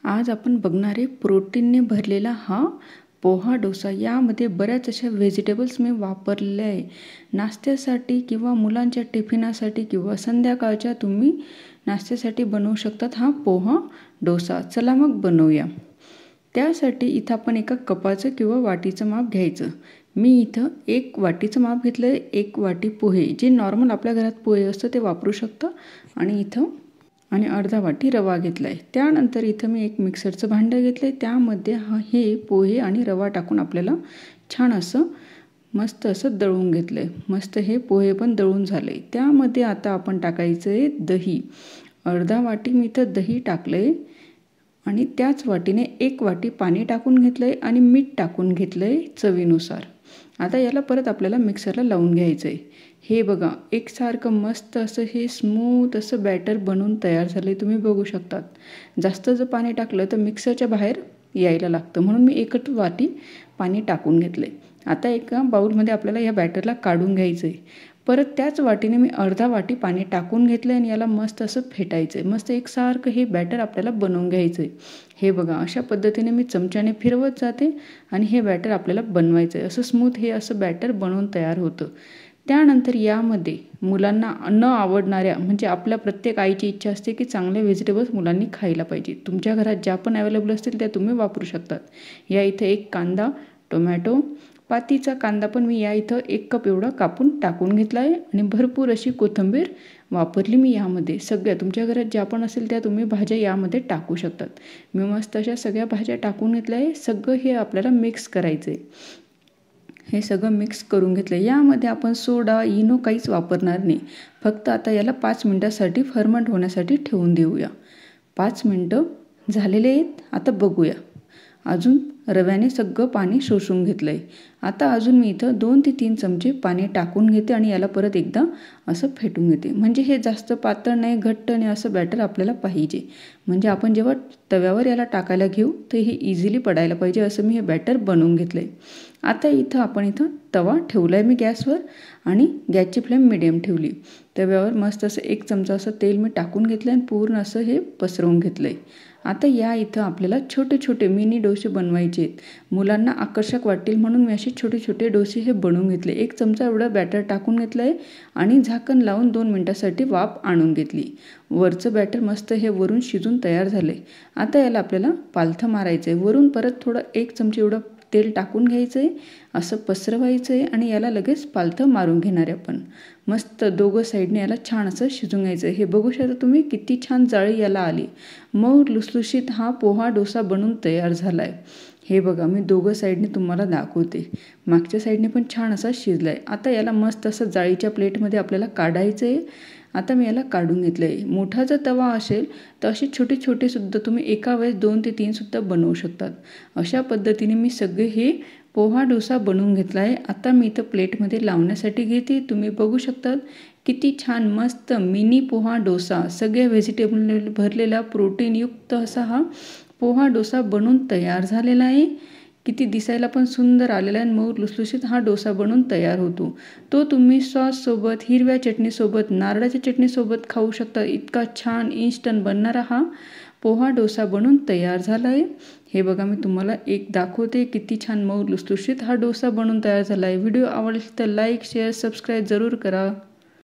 आज आपण बघणार आहे प्रोटीनने भरलेला हा पोहा डोसा। यामध्ये बऱ्याच अशा व्हेजिटेबल्स मी वापरले आहे नाश्त्यासाठी किंवा मुलांच्या टिफिनासाठी किंवा संध्याकाळच्या तुम्ही नाश्त्यासाठी बनवू शकतात हा पोहा डोसा। चला मग बनवूया। त्यासाठी इथं आपण एका कपाचं किंवा वाटीचं माप घ्यायचं। मी इथं एक वाटीचं माप घेतलं आहे, एक वाटी पोहे जे नॉर्मल आपल्या घरात पोहे असतं ते वापरू शकता, आणि इथं अर्धा वाटी रवा घेतला आहे। त्यानंतर इथं मी एक मिक्सरचं भांडं घेतलं आहे, त्यामध्ये हे पोहे आणि रवा टाकून आपल्याला छान असं मस्त असं दळून घेतलं आहे। मस्त हे पोहे पण दळून झाले। त्यामध्ये आता आपण टाकायचं आहे दही। अर्धा वाटी मी इथं दही टाकलं आहे, आणि त्याच वाटीने एक वाटी पाणी टाकून घेतलं आहे आणि मीठ टाकून घेतलं आहे चवीनुसार। आता याला परत आपल्याला मिक्सरला लावून घ्यायचं आहे। हे बघा एकसारखं मस्त असं हे स्मूथ असं बॅटर बनवून तयार झाले, तुम्ही बघू शकतात। जास्त जर पाणी टाकलं तर मिक्सरच्या बाहेर यायला लागतं, म्हणून मी एकच वाटी पाणी टाकून घेतले। आता एका बाउलमध्ये आपल्याला या बॅटरला काढून घ्यायचं आहे। परत त्याच वाटीने मी अर्धा वाटी पाणी टाकून घेतलं आणि याला मस्त असं फेटायचं आहे। मस्त एकसारखं हे बॅटर आपल्याला बनवून घ्यायचं आहे। हे बघा अशा पद्धतीने मी चमच्याने फिरवत जाते आणि हे बॅटर आपल्याला बनवायचं आहे। असं स्मूथ हे असं बॅटर बनवून तयार होतं। त्यानंतर यामध्ये मुलांना न आवडणाऱ्या, म्हणजे आपल्या प्रत्येक आईची इच्छा असते की चांगले व्हेजिटेबल्स मुलांनी खायला पाहिजे। तुमच्या घरात ज्या पण अवेलेबल असतील त्या तुम्ही वापरू शकतात। या इथं एक कांदा, टोमॅटो, पातीचा कांदा पण मी या इथं 1 कप एवढा कापून टाकून घेतला आहे, आणि भरपूर अशी कोथिंबीर वापरली मी यामध्ये। सगळ्या तुमच्या घरात ज्या पण असेल त्या तुम्ही भाज्या यामध्ये टाकू शकतात। मी मस्त अशा सगळ्या भाज्या टाकून घेतल्या आहे। सगळं हे आपल्याला मिक्स करायचं आहे। हे सगळं मिक्स करून घेतलं। यामध्ये आपण सोडा, इनो काहीच वापरणार नाही। फक्त आता याला 5 मिनिटासाठी फर्मंट होण्यासाठी ठेवून देऊया। 5 मिनिटं झालेले आहेत। आता बघूया, अजून रव्याने सगळं पाणी शोषून घेतलं आहे। आता अजून मी इथं 2 ते 3 चमचे पाणी टाकून घेते आणि याला परत एकदा असं फेटून घेते। म्हणजे हे जास्त पातळ नाही, घट्ट नाही असं बॅटर आपल्याला पाहिजे। म्हणजे आपण जेव्हा तव्यावर याला टाकायला घेऊ तर हे इझिली पडायला पाहिजे, असं मी हे बॅटर बनवून घेतलं आहे। आता इथं तवा ठेवला आहे मी गॅसवर, आणि गॅसची फ्लेम मिडियम ठेवली। तव्यावर मस्त असं 1 चमचा असं तेल मी टाकून घेतलं आणि पूर्ण असं हे पसरवून घेतलं आहे। आता या इथं आपल्याला छोटे छोटे मिनी डोसे बनवायचे आहेत। मुलांना आकर्षक वाटतील म्हणून मी असे छोटे छोटे डोसे हे बनवून घेतले। 1 चमचा एवढं बॅटर टाकून घेतलं आहे आणि झाकण लावून 2 मिनिटासाठी वाफ आणून घेतली। वरचं बॅटर मस्त हे वरून शिजून तयार झाले। आता याला आपल्याला पालथं मारायचं आहे। वरून परत थोडं 1 चमचा एवढं तेल टाकून घ्यायचं आहे, असं पसरवायचं आहे, आणि याला लगेच पालथं मारून घेणार आहे आपण। मस्त दोघं साईडने याला छान असं शिजून घ्यायचं आहे। हे बघू शकता तुम्ही किती छान जाळी याला आली। मग लुसलुशीत हा पोहा डोसा बनून तयार झाला आहे। हे बघा मी दोघं साईडने तुम्हाला दाखवते। मागच्या साईडने पण छान असा शिजला आहे। आता याला मस्त असं जाळीच्या प्लेटमध्ये आपल्याला काढायचं आहे। आता मी याला काढून घेतलं आहे। मोठा जर तवा असेल तर असे छोटे छोटे सुद्धा तुम्ही एका वेळेस 2 ते 3 सुद्धा बनवू शकतात। अशा पद्धतीने मी सगळे हे पोहा डोसा बनवून घेतला आहे। आता मी इथं प्लेटमध्ये लावण्यासाठी घेते। तुम्ही बघू शकतात किती छान मस्त मिनी पोहा डोसा, सगळे व्हेजिटेबल भरलेला प्रोटीनयुक्त असा हा पोहा डोसा बनून तयार झालेला आहे। किती दिसायला पण सुंदर आलेला आहे, मऊ लुसलुशीत हा डोसा बनून तयार होतो। तो तुम्ही सॉससोबत, हिरव्या चटणीसोबत, नारळाच्या चटणीसोबत खाऊ शकता। इतका छान इन्स्टंट बनणारा हा पोहा डोसा बनून तयार झाला आहे। हे बघा मी तुम्हाला एक दाखवते किती छान मऊ लुसलुशीत हा डोसा बनून तयार झाला आहे। व्हिडिओ आवडला तर लाईक, शेअर, सबस्क्राईब जरूर करा।